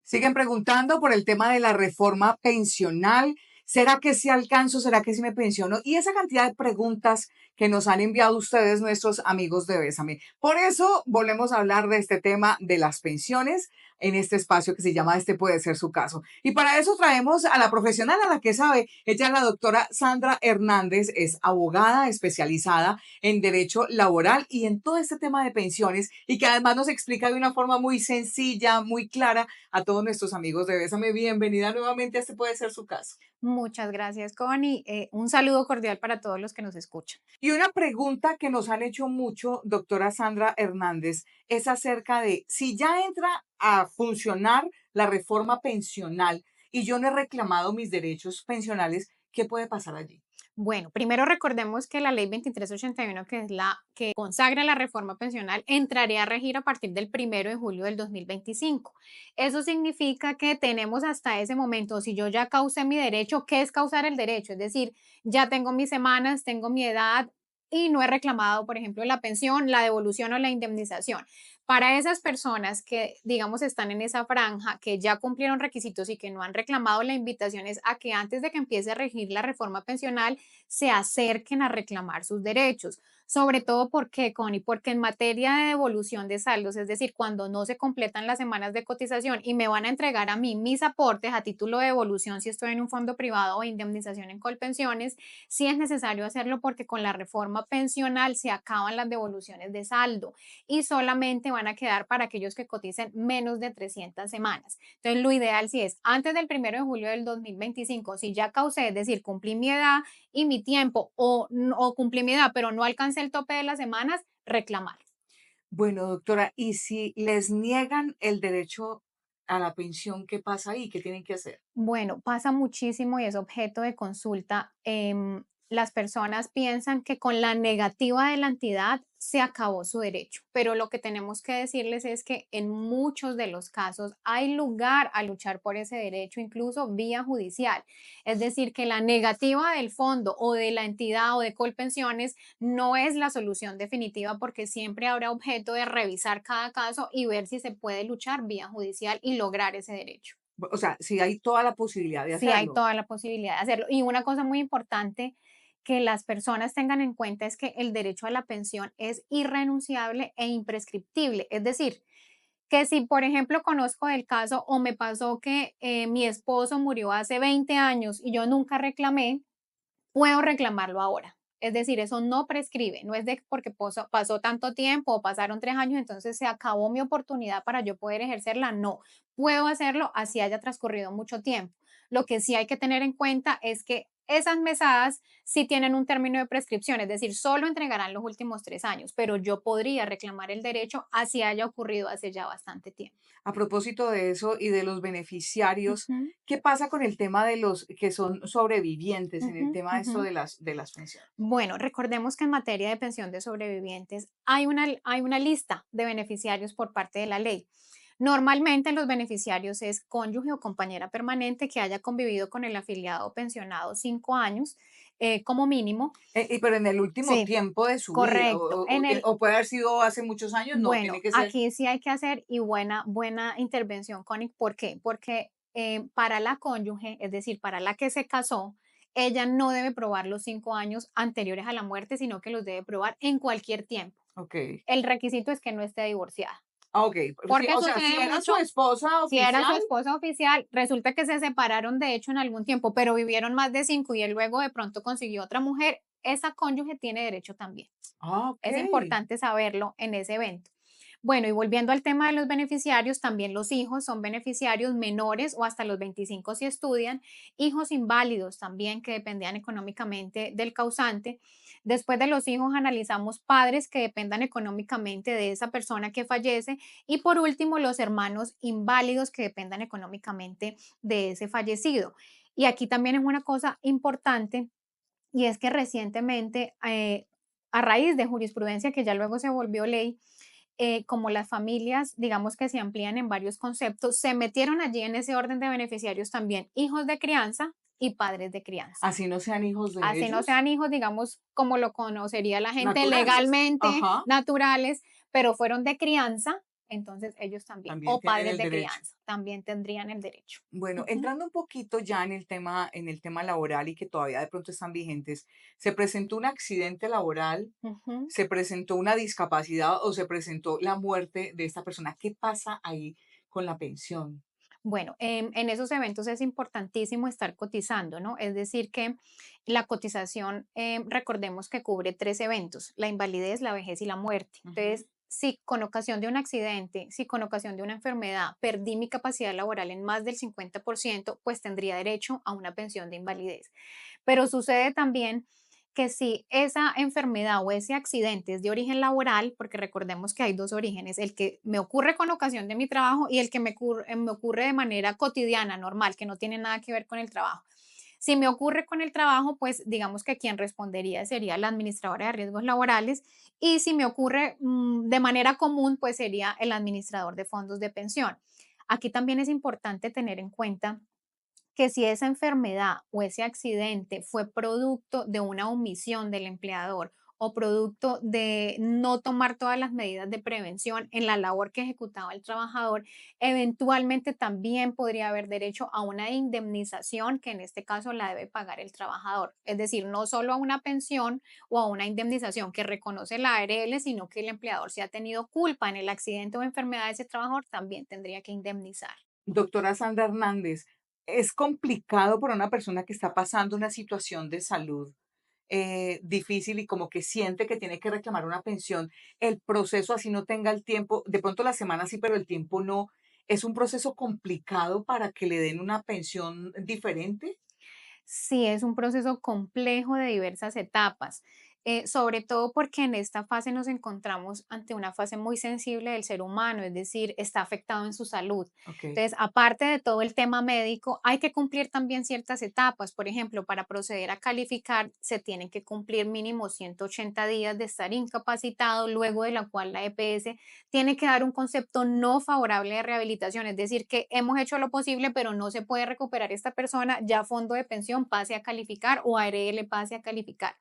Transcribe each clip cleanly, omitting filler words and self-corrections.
Siguen preguntando por el tema de la reforma pensional. ¿Será que sí alcanzo? ¿Será que sí me pensiono? Y esa cantidad de preguntas que nos han enviado ustedes, nuestros amigos de Bésame. Por eso volvemos a hablar de este tema de las pensiones en este espacio que se llama Este puede ser su caso. Y para eso traemos a la profesional, a la que sabe. Ella es la doctora Sandra Hernández, es abogada especializada en derecho laboral y en todo este tema de pensiones y que además nos explica de una forma muy sencilla, muy clara a todos nuestros amigos de Bésame. Bienvenida nuevamente a Este puede ser su caso. Muchas gracias, Connie. Un saludo cordial para todos los que nos escuchan. Y una pregunta que nos han hecho mucho, doctora Sandra Hernández, es acerca de si ya entra a funcionar la reforma pensional y yo no he reclamado mis derechos pensionales, ¿qué puede pasar allí? Bueno, primero recordemos que la ley 2381, que es la que consagra la reforma pensional, entraría a regir a partir del 1 de julio del 2025. Eso significa que tenemos hasta ese momento, si yo ya causé mi derecho, ¿qué es causar el derecho? Es decir, ya tengo mis semanas, tengo mi edad y no he reclamado, por ejemplo, la pensión, la devolución o la indemnización. Para esas personas que, digamos, están en esa franja, que ya cumplieron requisitos y que no han reclamado, la invitación es a que antes de que empiece a regir la reforma pensional, se acerquen a reclamar sus derechos. Sobre todo, ¿por qué, Connie? Porque en materia de devolución de saldos, es decir, cuando no se completan las semanas de cotización y me van a entregar a mí mis aportes a título de devolución si estoy en un fondo privado o indemnización en Colpensiones, sí es necesario hacerlo porque con la reforma pensional se acaban las devoluciones de saldo y solamente van a quedar para aquellos que coticen menos de 300 semanas. Entonces, lo ideal sí es antes del 1 de julio del 2025, si ya causé, es decir, cumplí mi edad y mi tiempo o cumplí mi edad, pero no alcancé el tope de las semanas, reclamar. Bueno, doctora, ¿y si les niegan el derecho a la pensión, qué pasa ahí? ¿Qué tienen que hacer? Bueno, pasa muchísimo y es objeto de consulta. Las personas piensan que con la negativa de la entidad se acabó su derecho, pero lo que tenemos que decirles es que en muchos de los casos hay lugar a luchar por ese derecho, incluso vía judicial. Es decir, que la negativa del fondo o de la entidad o de Colpensiones no es la solución definitiva porque siempre habrá objeto de revisar cada caso y ver si se puede luchar vía judicial y lograr ese derecho. O sea, si hay toda la posibilidad de Sí hay hacerlo. toda la posibilidad de hacerlo. Y una cosa muy importante que las personas tengan en cuenta es que el derecho a la pensión es irrenunciable e imprescriptible. Es decir, que si, por ejemplo, conozco el caso o me pasó que mi esposo murió hace 20 años y yo nunca reclamé, puedo reclamarlo ahora. Es decir, eso no prescribe, no es de porque pasó tanto tiempo o pasaron 3 años, entonces se acabó mi oportunidad para yo poder ejercerla. No, puedo hacerlo así haya transcurrido mucho tiempo. Lo que sí hay que tener en cuenta es que esas mesadas sí tienen un término de prescripción, es decir, solo entregarán los últimos 3 años, pero yo podría reclamar el derecho así haya ocurrido hace ya bastante tiempo. A propósito de eso y de los beneficiarios, Ujú, ¿qué pasa con el tema de los que son sobrevivientes en el ujú, tema de ujú. esto de las pensiones? Bueno, recordemos que en materia de pensión de sobrevivientes hay una lista de beneficiarios por parte de la ley. Normalmente los beneficiarios es cónyuge o compañera permanente que haya convivido con el afiliado o pensionado 5 años como mínimo. Pero en el último Sí, tiempo de su vida, correcto. o puede haber sido hace muchos años, no, tiene Bueno, que ser. aquí sí hay que hacer y buena intervención, Connie. ¿Por qué? Porque para la cónyuge, es decir, para la que se casó, ella no debe probar los 5 años anteriores a la muerte, sino que los debe probar en cualquier tiempo. Ok. El requisito es que no esté divorciada. Ok, pues sí, Porque o sea, si sucede era su mucho, esposa si era su oficial, esposa oficial, resulta que se separaron de hecho en algún tiempo, pero vivieron más de 5 y él luego de pronto consiguió otra mujer, esa cónyuge tiene derecho también. ok. Es importante saberlo en ese evento. Bueno, y volviendo al tema de los beneficiarios, también los hijos son beneficiarios menores o hasta los 25 si estudian, hijos inválidos también que dependían económicamente del causante. Después de los hijos analizamos padres que dependan económicamente de esa persona que fallece y por último los hermanos inválidos que dependan económicamente de ese fallecido. Y aquí también es una cosa importante y es que recientemente, a raíz de jurisprudencia que ya luego se volvió ley, como las familias, digamos que se amplían en varios conceptos, se metieron allí en ese orden de beneficiarios también hijos de crianza y padres de crianza. Así no sean hijos de Así no ellos, sean hijos, digamos, como lo conocería la gente naturales. legalmente, Ajá. naturales, pero fueron de crianza entonces ellos también, También o tienen padres el de derecho. crianza, también tendrían el derecho. Bueno, Ujú, entrando un poquito ya en el tema laboral y que todavía de pronto están vigentes, ¿se presentó un accidente laboral? ujú. ¿Se presentó una discapacidad o se presentó la muerte de esta persona? ¿Qué pasa ahí con la pensión? Bueno, en esos eventos es importantísimo estar cotizando, ¿no? Es decir, que la cotización, recordemos que cubre tres eventos: la invalidez, la vejez y la muerte. Ujú. Entonces, si con ocasión de un accidente, si con ocasión de una enfermedad perdí mi capacidad laboral en más del 50%, pues tendría derecho a una pensión de invalidez. Pero sucede también que si esa enfermedad o ese accidente es de origen laboral, porque recordemos que hay dos orígenes: el que me ocurre con ocasión de mi trabajo y el que me ocurre de manera cotidiana, normal, que no tiene nada que ver con el trabajo. Si me ocurre con el trabajo, pues digamos que quien respondería sería la administradora de riesgos laborales, y si me ocurre de manera común, pues sería el administrador de fondos de pensión. Aquí también es importante tener en cuenta que si esa enfermedad o ese accidente fue producto de una omisión del empleador o producto de no tomar todas las medidas de prevención en la labor que ejecutaba el trabajador, eventualmente también podría haber derecho a una indemnización, que en este caso la debe pagar el trabajador. Es decir, no solo a una pensión o a una indemnización que reconoce la ARL, sino que el empleador, si ha tenido culpa en el accidente o enfermedad de ese trabajador, también tendría que indemnizar. Doctora Sandra Hernández, es complicado para una persona que está pasando una situación de salud difícil y como que siente que tiene que reclamar una pensión, el proceso así no tenga el tiempo, de pronto la semana sí, pero el tiempo no, es un proceso complicado para que le den una pensión diferente. Sí, es un proceso complejo de diversas etapas, sobre todo porque en esta fase nos encontramos ante una fase muy sensible del ser humano, es decir, está afectado en su salud. Ok, Entonces, aparte de todo el tema médico, hay que cumplir también ciertas etapas. Por ejemplo, para proceder a calificar, se tienen que cumplir mínimo 180 días de estar incapacitado, luego de la cual la EPS tiene que dar un concepto no favorable de rehabilitación, es decir, que hemos hecho lo posible, pero no se puede recuperar esta persona, ya fondo de pensión pase a calificar o ARL pase a calificar.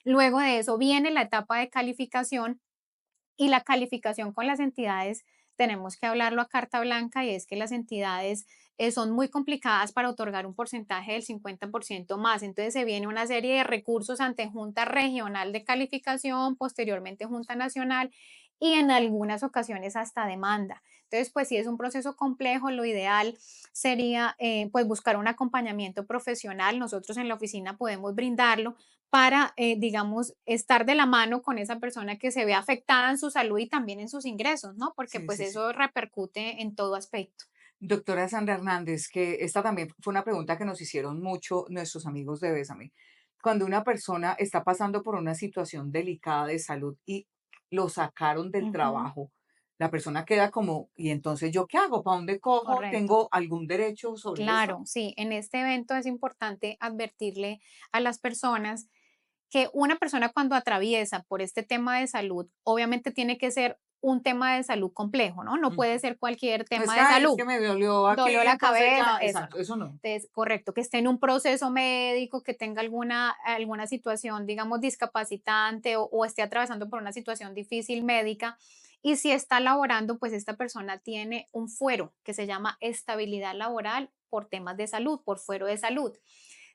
Luego de eso viene la etapa de calificación, y la calificación con las entidades tenemos que hablarlo a carta blanca, y es que las entidades son muy complicadas para otorgar un porcentaje del 50% más. Entonces se viene una serie de recursos ante Junta Regional de Calificación, posteriormente Junta Nacional, y en algunas ocasiones hasta demanda. Entonces, pues sí es un proceso complejo. Lo ideal sería pues buscar un acompañamiento profesional. Nosotros en la oficina podemos brindarlo para, digamos, estar de la mano con esa persona que se ve afectada en su salud y también en sus ingresos, ¿no? Porque sí, pues sí, sí. eso repercute en todo aspecto. Doctora Sandra Hernández, que esta también fue una pregunta que nos hicieron mucho nuestros amigos de Bésame. Cuando una persona está pasando por una situación delicada de salud y lo sacaron del Ujú, trabajo, la persona queda como, ¿y entonces yo qué hago? ¿Para dónde cojo? correcto. ¿Tengo algún derecho sobre eso? Claro, sí, en este evento es importante advertirle a las personas que una persona cuando atraviesa por este tema de salud, obviamente tiene que ser un tema de salud complejo, ¿no? No puede Ujú. ser cualquier No es tema que, de "Ay, es salud. que me dolió Dolió aquí, la entonces cabeza, ya, eso no. exacto, eso no. Entonces, correcto, que esté en un proceso médico, que tenga alguna situación, digamos, discapacitante, o esté atravesando por una situación difícil médica. Y si está laborando, pues esta persona tiene un fuero que se llama estabilidad laboral por temas de salud, por fuero de salud.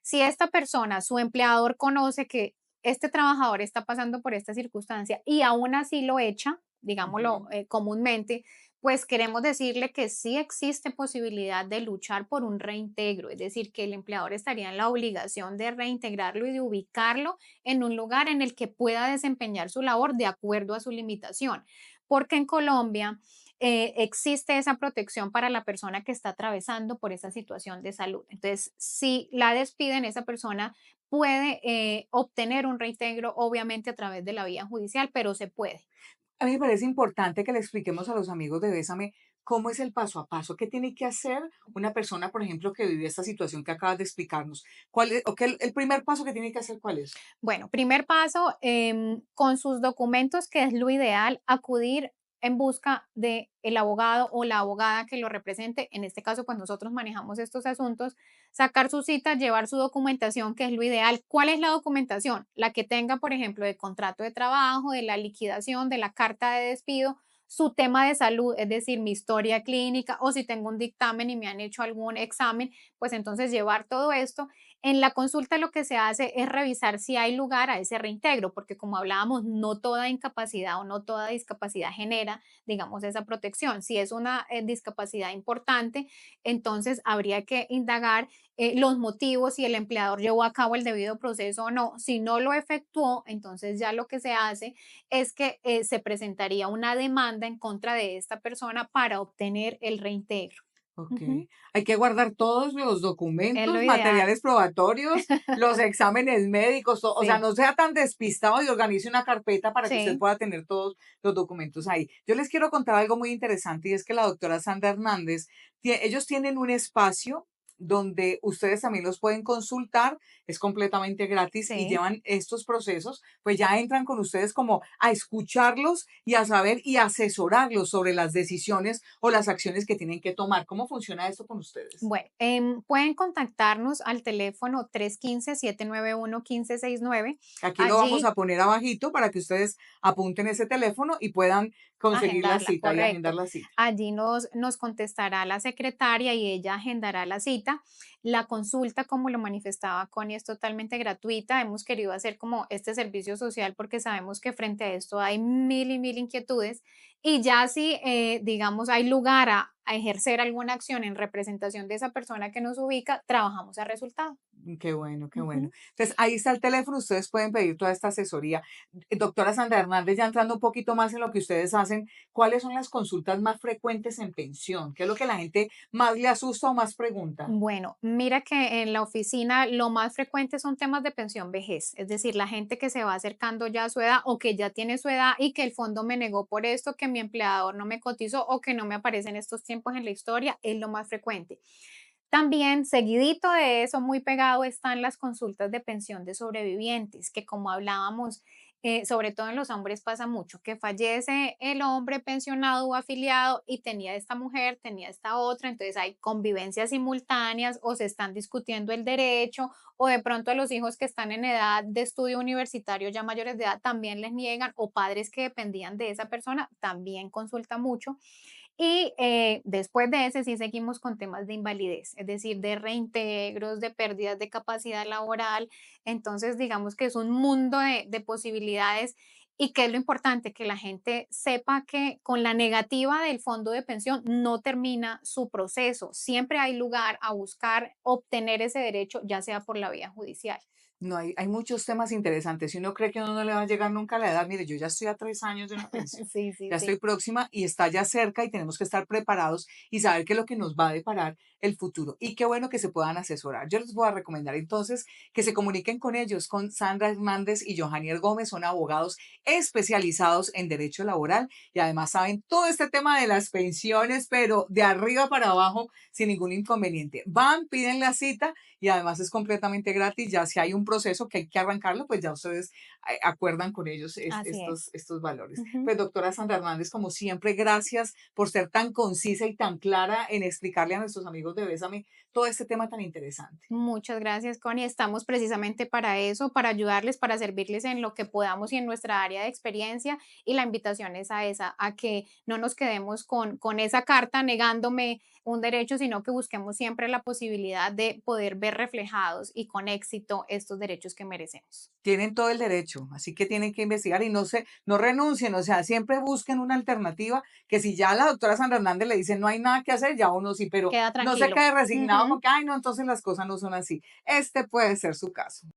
Si esta persona, su empleador, conoce que este trabajador está pasando por esta circunstancia y aún así lo echa, digámoslo Ujú. comúnmente, pues queremos decirle que sí existe posibilidad de luchar por un reintegro, es decir, que el empleador estaría en la obligación de reintegrarlo y de ubicarlo en un lugar en el que pueda desempeñar su labor de acuerdo a su limitación, porque en Colombia existe esa protección para la persona que está atravesando por esa situación de salud. Entonces, si la despiden, esa persona puede obtener un reintegro, obviamente a través de la vía judicial, pero se puede. A mí me parece importante que le expliquemos a los amigos de Bésame cómo es el paso a paso, qué tiene que hacer una persona, por ejemplo, que vive esta situación que acabas de explicarnos. ¿Cuál es, o qué, el primer paso que tiene que hacer, cuál es? Bueno, primer paso, con sus documentos, que es lo ideal, acudir en busca de el abogado o la abogada que lo represente. En este caso, pues nosotros manejamos estos asuntos, sacar su cita, llevar su documentación, que es lo ideal. ¿Cuál es la documentación? La que tenga, por ejemplo, de contrato de trabajo, de la liquidación, de la carta de despido, su tema de salud, es decir, mi historia clínica o si tengo un dictamen y me han hecho algún examen, pues entonces llevar todo esto. En la consulta lo que se hace es revisar si hay lugar a ese reintegro, porque como hablábamos, no toda incapacidad o no toda discapacidad genera, digamos, esa protección. Si es una discapacidad importante, entonces habría que indagar los motivos, si el empleador llevó a cabo el debido proceso o no. Si no lo efectuó, entonces ya lo que se hace es que se presentaría una demanda en contra de esta persona para obtener el reintegro. Ok. Ujú. Hay que guardar todos los Es lo documentos, ideal. materiales probatorios, los exámenes médicos, o sea, Sí, no sea tan despistado y organice una carpeta para que usted sí, pueda tener todos los documentos ahí. Yo les quiero contar algo muy interesante y es que la doctora Sandra Hernández, ellos tienen un espacio donde ustedes también los pueden consultar, es completamente gratis y sí. llevan estos procesos, pues ya entran con ustedes como a escucharlos y a saber y asesorarlos sobre las decisiones o las acciones que tienen que tomar. ¿Cómo funciona esto con ustedes? Bueno, pueden contactarnos al teléfono 315-791-1569. Aquí lo vamos Allí a poner abajito para que ustedes apunten ese teléfono y puedan conseguir la agendarla, cita y agendar correcto. la cita. Allí nos contestará la secretaria y ella agendará la cita. La consulta, como lo manifestaba Connie, es totalmente gratuita. Hemos querido hacer como este servicio social porque sabemos que frente a esto hay mil y mil inquietudes y ya si, digamos, hay lugar a ejercer alguna acción en representación de esa persona que nos ubica, trabajamos a resultado. Qué bueno, qué bueno. Ujú. Entonces, ahí está el teléfono, ustedes pueden pedir toda esta asesoría. Doctora Sandra Hernández, ya entrando un poquito más en lo que ustedes hacen, ¿cuáles son las consultas más frecuentes en pensión? ¿Qué es lo que la gente más le asusta o más pregunta? Bueno, mira que en la oficina lo más frecuente son temas de pensión vejez, es decir, la gente que se va acercando ya a su edad o que ya tiene su edad y que el fondo me negó por esto, que mi empleador no me cotizó o que no me aparece en estos tiempos en la historia, es lo más frecuente. También, seguidito de eso, muy pegado, están las consultas de pensión de sobrevivientes, que como hablábamos, sobre todo en los hombres pasa mucho, que fallece el hombre pensionado o afiliado y tenía esta mujer, tenía esta otra, entonces hay convivencias simultáneas o se están discutiendo el derecho o de pronto a los hijos que están en edad de estudio universitario ya mayores de edad también les niegan o padres que dependían de esa persona también consulta mucho. Y después de ese sí seguimos con temas de invalidez, es decir, de reintegros, de pérdidas de capacidad laboral. Entonces, digamos que es un mundo de posibilidades y que es lo importante, que la gente sepa que con la negativa del fondo de pensión no termina su proceso. Siempre hay lugar a buscar obtener ese derecho, ya sea por la vía judicial. No, hay muchos temas interesantes. Si uno cree que uno no le va a llegar nunca a la edad, mire, yo ya estoy a 3 años de una pensión, Sí, sí, ya estoy sí. próxima y está ya cerca y tenemos que estar preparados y saber qué es lo que nos va a deparar el futuro. Y qué bueno que se puedan asesorar. Yo les voy a recomendar entonces que se comuniquen con ellos, con Sandra Hernández y Johanier Gómez, son abogados especializados en derecho laboral y además saben todo este tema de las pensiones, pero de arriba para abajo sin ningún inconveniente. Van, piden la cita y además es completamente gratis. Ya si hay un proceso que hay que arrancarlo, pues ya ustedes acuerdan con ellos Así es. estos valores. Ujú. Pues doctora Sandra Hernández, como siempre, gracias por ser tan concisa y tan clara en explicarle a nuestros amigos de Bésame todo este tema tan interesante. Muchas gracias, Connie. Estamos precisamente para eso, para ayudarles, para servirles en lo que podamos y en nuestra área de experiencia. Y la invitación es a esa, a que no nos quedemos con esa carta negándome un derecho, sino que busquemos siempre la posibilidad de poder ver reflejados y con éxito estos derechos que merecemos. Tienen todo el derecho, así que tienen que investigar y no renuncien, o sea, siempre busquen una alternativa, que si ya la doctora Sandra Hernández le dice no hay nada que hacer, ya uno sí, pero Queda no se tranquilo. quede resignado con Ujú. que, ay, no, entonces las cosas no son así. Este puede ser su caso.